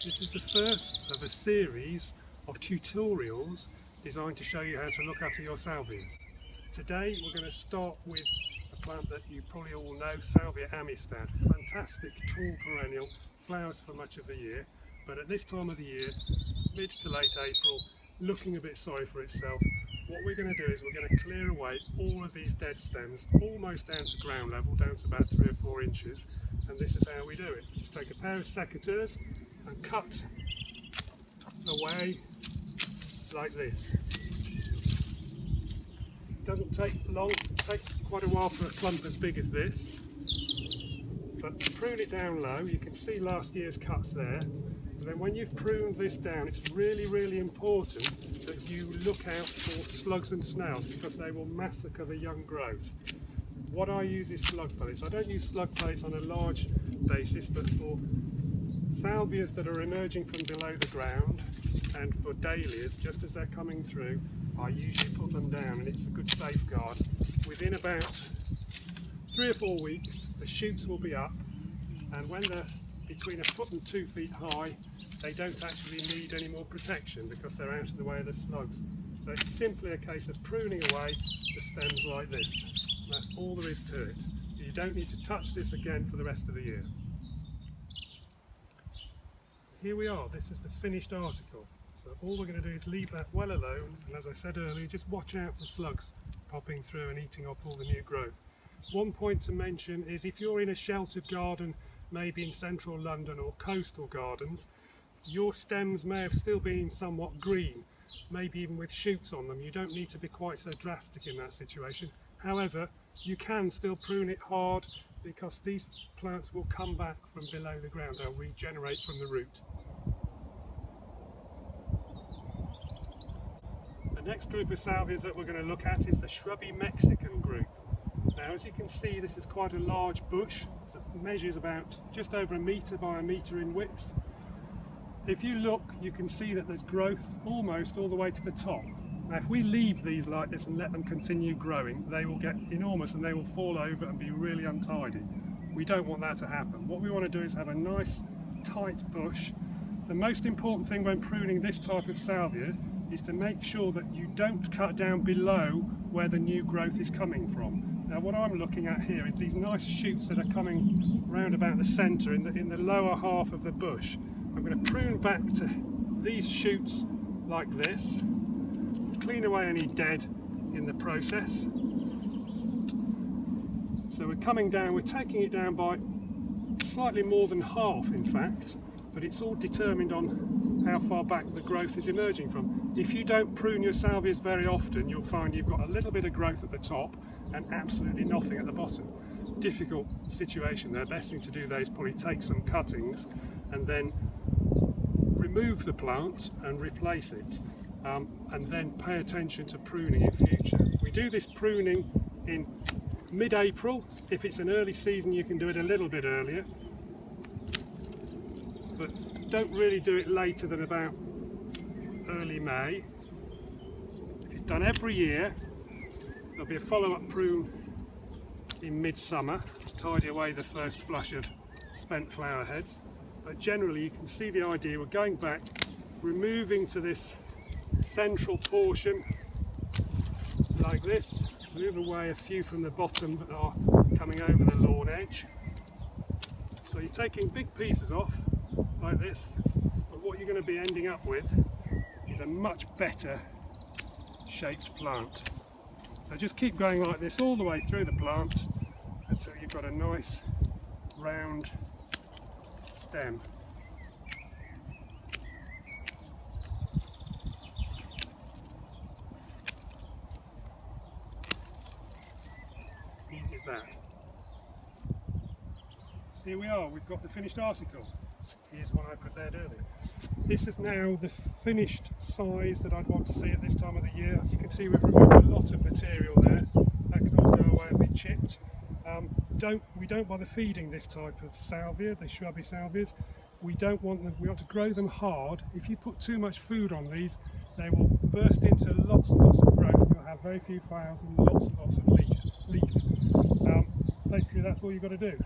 This is the first of a series of tutorials designed to show you how to look after your salvias. Today we're going to start with a plant that you probably all know, Salvia Amistad. Fantastic tall perennial, flowers for much of the year, but at this time of the year, mid to late April, looking a bit sorry for itself. What we're going to do is we're going to clear away all of these dead stems, almost down to ground level, down to about 3 or 4 inches, and this is how we do it. Just take a pair of secateurs and cut away like this. It doesn't take long, it takes quite a while for a clump as big as this, but prune it down low. You can see last year's cuts there, and then when you've pruned this down, it's really important that you look out for slugs and snails, because they will massacre the young growth. What I use is slug pellets. I don't use slug pellets on a large basis, but for salvias that are emerging from below the ground and for dahlias, just as they're coming through, I usually put them down, and it's a good safeguard. Within about 3 or 4 weeks, the shoots will be up, and when they're between 1 foot and 2 feet high, they don't actually need any more protection because they're out of the way of the slugs. So it's simply a case of pruning away the stems like this. That's all there is to it. You don't need to touch this again for the rest of the year. Here we are, this is the finished article. So all we're going to do is leave that well alone, and as I said earlier, just watch out for slugs popping through and eating off all the new growth. One point to mention is if you're in a sheltered garden, maybe in central London or coastal gardens, your stems may have still been somewhat green, maybe even with shoots on them. You don't need to be quite so drastic in that situation. However, you can still prune it hard, because these plants will come back from below the ground. They'll regenerate from the root. The next group of salvias that we're going to look at is the Shrubby Mexican group. Now, as you can see, this is quite a large bush. So it measures about just over 1 metre by 1 metre in width. If you look, you can see that there's growth almost all the way to the top. Now, if we leave these like this and let them continue growing, they will get enormous and they will fall over and be really untidy. We don't want that to happen. What we want to do is have a nice tight bush. The most important thing when pruning this type of salvia is to make sure that you don't cut down below where the new growth is coming from. Now, what I'm looking at here is these nice shoots that are coming round about the centre in the lower half of the bush. I'm going to prune back to these shoots like this, clean away any dead in the process. So we're coming down, we're taking it down by slightly more than half in fact, but it's all determined on how far back the growth is emerging from. If you don't prune your salvias very often, you'll find you've got a little bit of growth at the top and absolutely nothing at the bottom. Difficult situation there. Best thing to do there is probably take some cuttings and then remove the plant and replace it, and then pay attention to pruning in future. We do this pruning in mid-April. If it's an early season, you can do it a little bit earlier, but don't really do it later than about early May. If it's done every year, there'll be a follow-up prune in midsummer to tidy away the first flush of spent flower heads. But generally, you can see the idea. We're going back, removing to this central portion like this, move away a few from the bottom that are coming over the lawn edge. So you're taking big pieces off like this, but what you're going to be ending up with is a much better shaped plant. So just keep going like this all the way through the plant until you've got a nice round stem. Easy as that. Here we are, we've got the finished article. Here's one I prepared earlier. This is now the finished size that I'd want to see at this time of the year. As you can see, we've removed a lot of material there. That can all go away and be chipped. We don't bother feeding this type of salvia, the shrubby salvias. We want to grow them hard. If you put too much food on these, they will burst into lots and lots of growth. You'll have very few flowers and lots of leaf. Basically, that's all you've got to do.